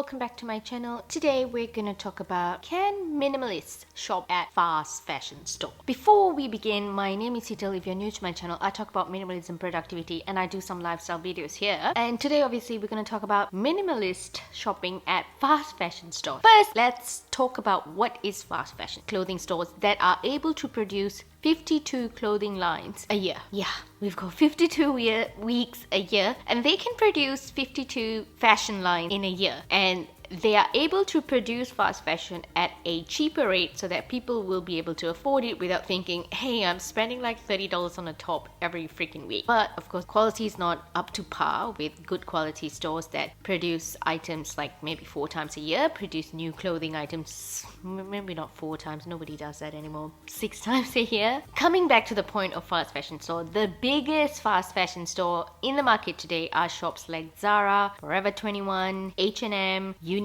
welcome back to my channel. Today we're gonna talk about, can minimalists shop at fast fashion store? Before we begin, my name is Seetal. If you're new to my channel, I talk about minimalism, productivity, and I do some lifestyle videos here. And today obviously we're gonna talk about minimalist shopping at fast fashion stores. First, let's talk about what is fast fashion. Clothing stores that are able to produce 52 clothing lines a year. Yeah, we've got 52 weeks a year, and they can produce 52 fashion lines in a year. And they are able to produce fast fashion at a cheaper rate so that people will be able to afford it without thinking, hey, I'm spending like $30 on a top every freaking week. But of course, quality is not up to par with good quality stores that produce items like maybe 4 times a year, produce new clothing items, maybe not 4 times, nobody does that anymore, 6 times a year. Coming back to the point of fast fashion store, the biggest fast fashion store in the market today are shops like Zara, Forever 21, H&M, Uniqlo.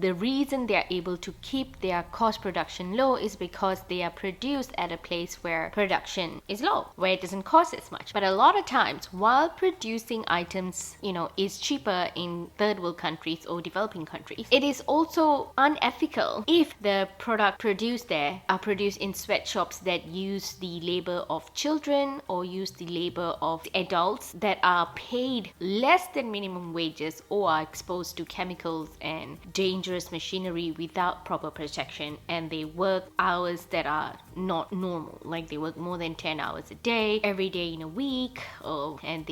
The reason they are able to keep their cost production low is because they are produced at a place where production is low, where it doesn't cost as much. But a lot of times, while producing items, is cheaper in third world countries or developing countries, it is also unethical if the product produced there are produced in sweatshops that use the labor of children or use the labor of adults that are paid less than minimum wages or are exposed to chemicals and dangerous machinery without proper protection, and they work hours that are not normal, like they work more than 10 hours a day every day in a week, and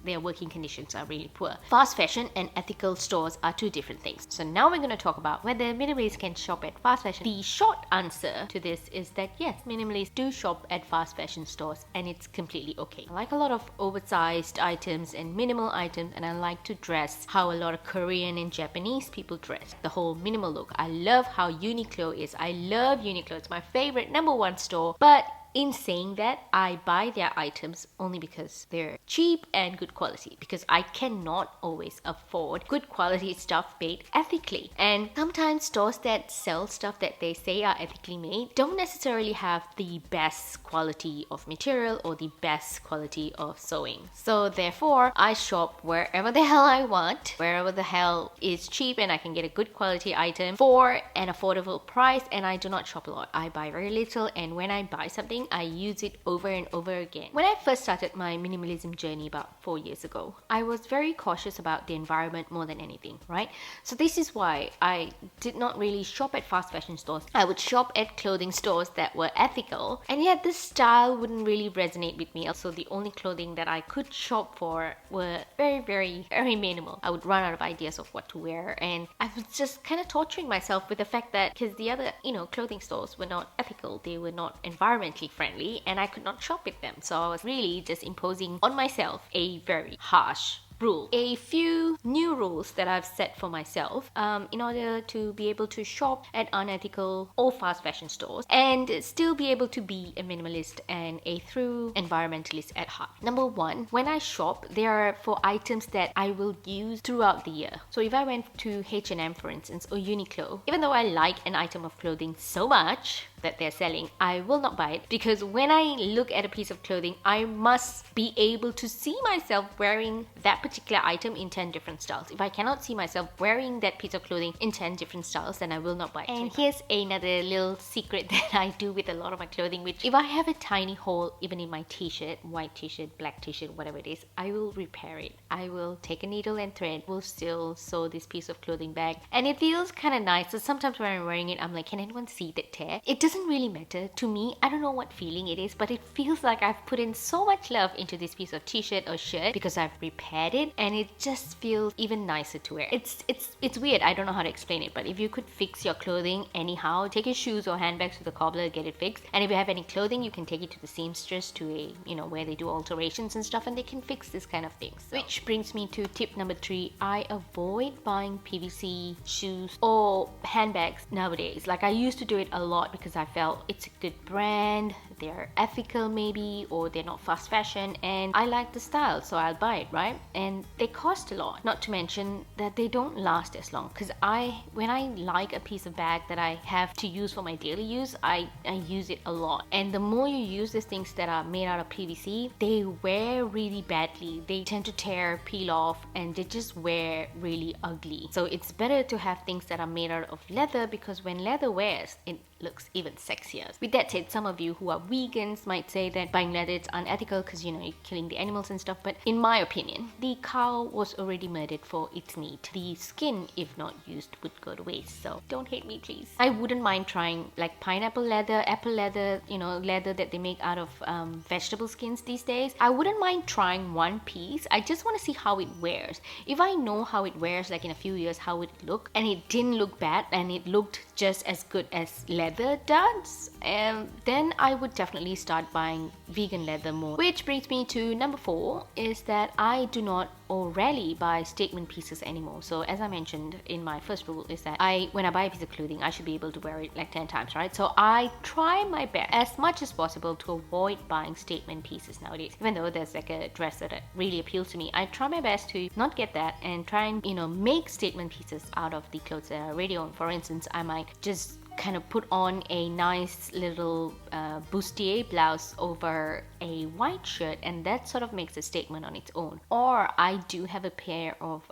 their working conditions are really poor. Fast fashion and ethical stores are two different things. So now we're going to talk about whether minimalists can shop at fast fashion. The short answer to this is that yes, minimalists do shop at fast fashion stores, and it's completely okay. I like a lot of oversized items and minimal items, and I like to dress how a lot of Korean and Japanese people dress, the whole minimal look. I love how Uniqlo is. I love Uniqlo. It's my favorite #1 store. But in saying that, I buy their items only because they're cheap and good quality, because I cannot always afford good quality stuff made ethically. And sometimes stores that sell stuff that they say are ethically made don't necessarily have the best quality of material or the best quality of sewing. So therefore, I shop wherever the hell I want, wherever the hell is cheap and I can get a good quality item for an affordable price, and I do not shop a lot. I buy very little, and when I buy something, I use it over and over again. When I first started my minimalism journey about 4 years ago, I was very cautious about the environment more than anything, right? So this is why I did not really shop at fast fashion stores. I would shop at clothing stores that were ethical, and yet the style wouldn't really resonate with me. So the only clothing that I could shop for were very, very, very minimal. I would run out of ideas of what to wear, and I was just kind of torturing myself with the fact that because the other, clothing stores were not ethical, they were not environmentally friendly, and I could not shop with them. So I was really just imposing on myself a very harsh rule. A few new rules that I've set for myself in order to be able to shop at unethical or fast fashion stores and still be able to be a minimalist and a true environmentalist at heart. #1, when I shop, they are for items that I will use throughout the year. So if I went to H&M, for instance, or Uniqlo, even though I like an item of clothing so much that they're selling, I will not buy it, because when I look at a piece of clothing, I must be able to see myself wearing that particular item in 10 different styles. If I cannot see myself wearing that piece of clothing in 10 different styles, then I will not buy it. And here's another little secret that I do with a lot of my clothing, which if I have a tiny hole even in my t-shirt, white t-shirt, black t-shirt, whatever it is, I will repair it. I will take a needle and thread, will still sew this piece of clothing back, and it feels kind of nice. So sometimes when I'm wearing it, I'm like, can anyone see that tear? It doesn't really matter to me. I don't know what feeling it is, but it feels like I've put in so much love into this piece of t-shirt or shirt because I've repaired it, and it just feels even nicer to wear. It's weird. I don't know how to explain it, but if you could fix your clothing anyhow, take your shoes or handbags to the cobbler, get it fixed, and if you have any clothing, you can take it to the seamstress, to a where they do alterations and stuff, and they can fix this kind of things. So, which brings me to tip #3. I avoid buying PVC shoes or handbags nowadays. Like I used to do it a lot because I felt it's a good brand, they're ethical maybe, or they're not fast fashion, and I like the style, so I'll buy it, right? And they cost a lot, not to mention that they don't last as long, because when I like a piece of bag that I have to use for my daily use, I use it a lot. And the more you use these things that are made out of PVC, they wear really badly. They tend to tear, peel off, and they just wear really ugly. So it's better to have things that are made out of leather, because when leather wears, it looks even sexier. With that said, some of you who are vegans might say that buying leather is unethical because you're killing the animals and stuff, but in my opinion, the cow was already murdered for its meat. The skin, if not used, would go to waste, so don't hate me please. I wouldn't mind trying like pineapple leather, apple leather, leather that they make out of vegetable skins these days. I wouldn't mind trying one piece. I just want to see how it wears. If I know how it wears, like in a few years, how it look, and it didn't look bad and it looked just as good as leather does, then I would definitely start buying vegan leather more. Which brings me to number 4, is that I do not or rarely buy statement pieces anymore. So as I mentioned in my first rule, is that when I buy a piece of clothing, I should be able to wear it like 10 times, right? So I try my best as much as possible to avoid buying statement pieces nowadays. Even though there's like a dress that really appeals to me, I try my best to not get that and try and make statement pieces out of the clothes that I already own. For instance, I might just kind of put on a nice little bustier blouse over a white shirt, and that sort of makes a statement on its own. Or I do have a pair of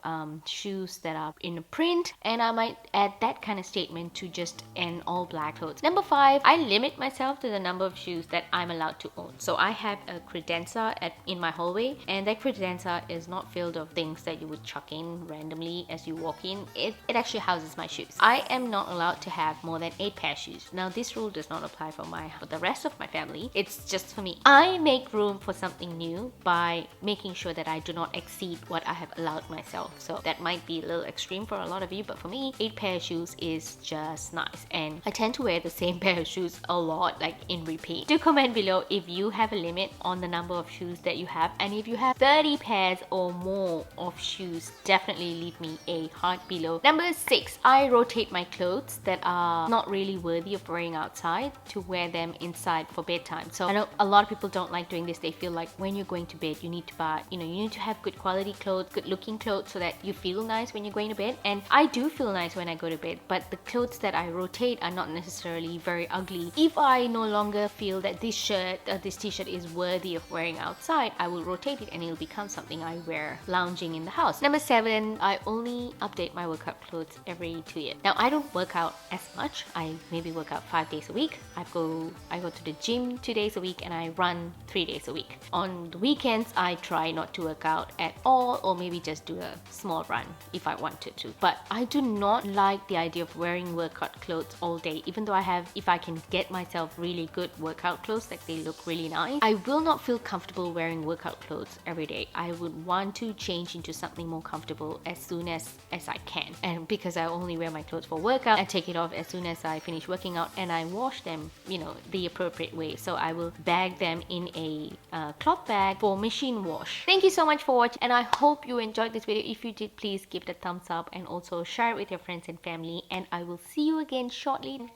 shoes that are in a print, and I might add that kind of statement to just an all black clothes. Number 5, I limit myself to the number of shoes that I'm allowed to own. So I have a credenza in my hallway, and that credenza is not filled of things that you would chuck in randomly as you walk in. It actually houses my shoes. I am not allowed to have more than 8 pair of shoes. Now this rule does not apply for the rest of my family. It's just for me. I make room for something new by making sure that I do not exceed what I have allowed myself. So that might be a little extreme for a lot of you, but for me, 8 pair of shoes is just nice. And I tend to wear the same pair of shoes a lot, like in repeat. Do comment below if you have a limit on the number of shoes that you have, and if you have 30 pairs or more of shoes, definitely leave me a heart below. Number 6, I rotate my clothes that are not really worthy of wearing outside to wear them inside for bedtime. So I know a lot of people don't like doing this. They feel like when you're going to bed, you need to buy, you need to have good quality clothes, good looking clothes, so that you feel nice when you're going to bed. And I do feel nice when I go to bed, but the clothes that I rotate are not necessarily very ugly. If I no longer feel that this shirt or this t-shirt is worthy of wearing outside, I will rotate it and it'll become something I wear lounging in the house. Number 7, I only update my workout clothes every 2 years. Now I don't work out as much. I maybe work out 5 days a week. I go to the gym 2 days a week, and I run 3 days a week. On the weekends, I try not to work out at all, or maybe just do a small run if I wanted to. But I do not like the idea of wearing workout clothes all day, even though if I can get myself really good workout clothes, like they look really nice, I will not feel comfortable wearing workout clothes every day. I would want to change into something more comfortable as soon as I can. And because I only wear my clothes for workout, I take it off as soon as I finish working out, and I wash them, the appropriate way. So I will bag them in a cloth bag for machine wash. Thank you so much for watching, and I hope you enjoyed this video. If you did, please give it a thumbs up and also share it with your friends and family, and I will see you again shortly.